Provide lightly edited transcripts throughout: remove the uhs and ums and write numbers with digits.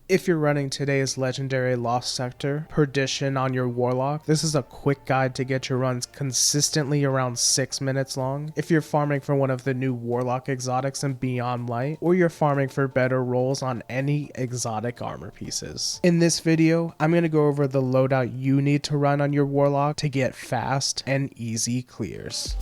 If you're running today's legendary Lost Sector, Perdition on your Warlock, this is a quick guide to get your runs consistently around 6 minutes long. If you're farming for one of the new Warlock exotics in Beyond Light, or you're farming for better rolls on any exotic armor pieces. In this video, I'm going to go over the loadout you need to run on your Warlock to get fast and easy clears.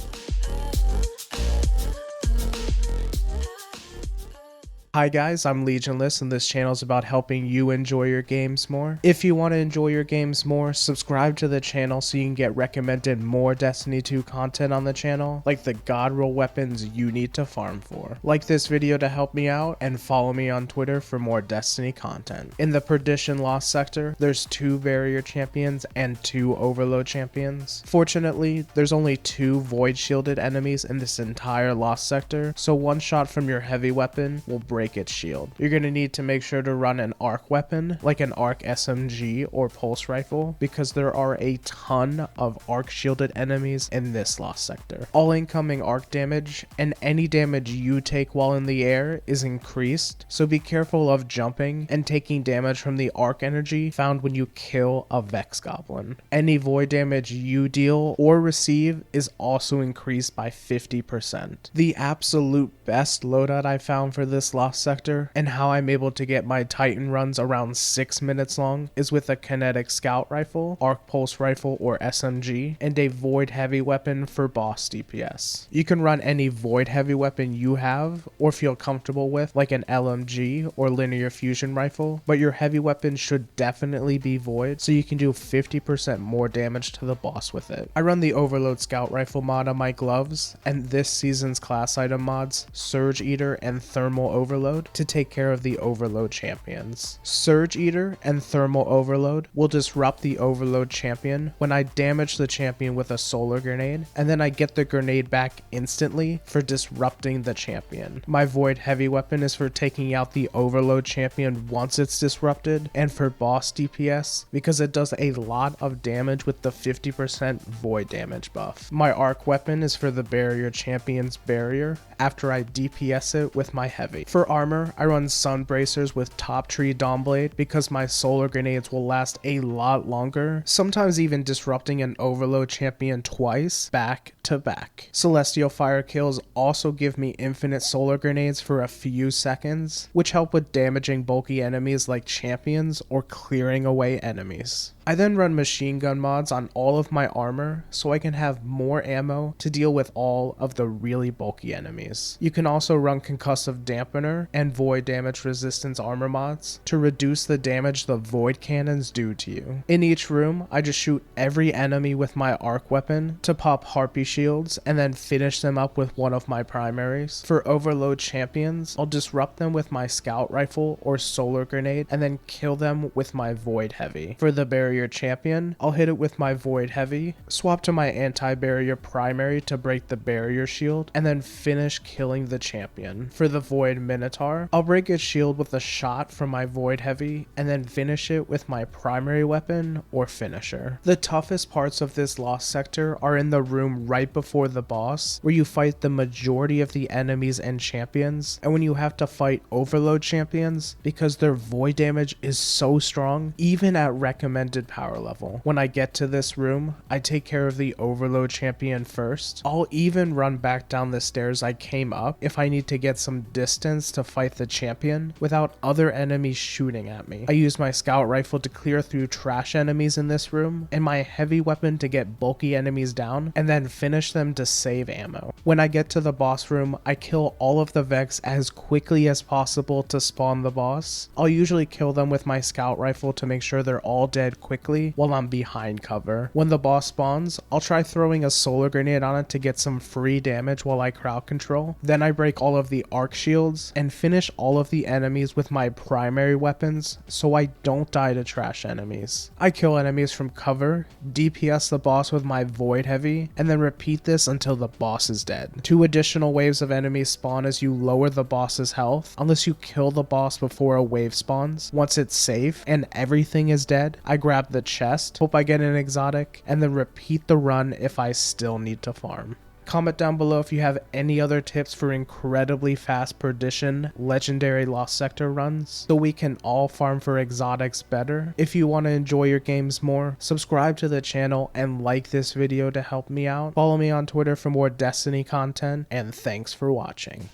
Hi guys, I'm Legionless and this channel is about helping you enjoy your games more. If you want to enjoy your games more, subscribe to the channel so you can get recommended more Destiny 2 content on the channel, like the god roll weapons you need to farm for. Like this video to help me out, and follow me on Twitter for more Destiny content. In the Perdition Lost Sector, there's 2 barrier champions and 2 overload champions. Fortunately, there's only 2 void shielded enemies in this entire Lost Sector, so one shot from your heavy weapon will break its shield. You're going to need to make sure to run an arc weapon, like an arc SMG or pulse rifle, because there are a ton of arc shielded enemies in this Lost Sector. All incoming arc damage and any damage you take while in the air is increased, so be careful of jumping and taking damage from the arc energy found when you kill a Vex Goblin. Any void damage you deal or receive is also increased by 50%. The absolute best loadout I found for this Lost Sector and how I'm able to get my Titan runs around 6 minutes long is with a kinetic scout rifle, arc pulse rifle or SMG, and a void heavy weapon for boss DPS. You can run any void heavy weapon you have or feel comfortable with, like an LMG or linear fusion rifle, but your heavy weapon should definitely be void so you can do 50% more damage to the boss with it. I run the Overload Scout Rifle mod on my gloves and this season's class item mods, Surge Eater and Thermal Overload, to take care of the Overload champions. Surge Eater and Thermal Overload will disrupt the Overload champion when I damage the champion with a solar grenade, and then I get the grenade back instantly for disrupting the champion. My Void Heavy weapon is for taking out the Overload champion once it's disrupted, and for boss DPS because it does a lot of damage with the 50% void damage buff. My arc weapon is for the barrier champion's barrier after I DPS it with my heavy. For armor, I run Sun Bracers with Top Tree Dawnblade because my solar grenades will last a lot longer, sometimes even disrupting an Overload champion twice back to back. Celestial Fire kills also give me infinite solar grenades for a few seconds, which help with damaging bulky enemies like champions or clearing away enemies. I then run machine gun mods on all of my armor so I can have more ammo to deal with all of the really bulky enemies. You can also run concussive dampener and void damage resistance armor mods to reduce the damage the void cannons do to you. In each room, I just shoot every enemy with my arc weapon to pop harpy shields and then finish them up with one of my primaries. For overload champions, I'll disrupt them with my scout rifle or solar grenade and then kill them with my void heavy. For the barrier champion, I'll hit it with my void heavy, swap to my anti-barrier primary to break the barrier shield, and then finish killing the champion. For the void minotaur, I'll break its shield with a shot from my void heavy and then finish it with my primary weapon or finisher. The toughest parts of this Lost Sector are in the room right before the boss, where you fight the majority of the enemies and champions, and when you have to fight overload champions because their void damage is so strong even at recommended power level. When I get to this room, I take care of the overload champion first. I'll even run back down the stairs I came up if I need to get some distance to fight the champion without other enemies shooting at me. I use my scout rifle to clear through trash enemies in this room, and my heavy weapon to get bulky enemies down, and then finish them to save ammo. When I get to the boss room, I kill all of the Vex as quickly as possible to spawn the boss. I'll usually kill them with my scout rifle to make sure they're all dead quickly while I'm behind cover. When the boss spawns, I'll try throwing a solar grenade on it to get some free damage while I crowd control. Then I break all of the arc shields and finish all of the enemies with my primary weapons so I don't die to trash enemies. I kill enemies from cover, DPS the boss with my void heavy, and then repeat this until the boss is dead. 2 additional waves of enemies spawn as you lower the boss's health unless you kill the boss before a wave spawns. Once it's safe and everything is dead, I grab the chest, hope I get an exotic, and then repeat the run if I still need to farm. Comment down below if you have any other tips for incredibly fast Perdition legendary Lost Sector runs, so we can all farm for exotics better. If you want to enjoy your games more, subscribe to the channel and like this video to help me out. Follow me on Twitter for more Destiny content, and thanks for watching.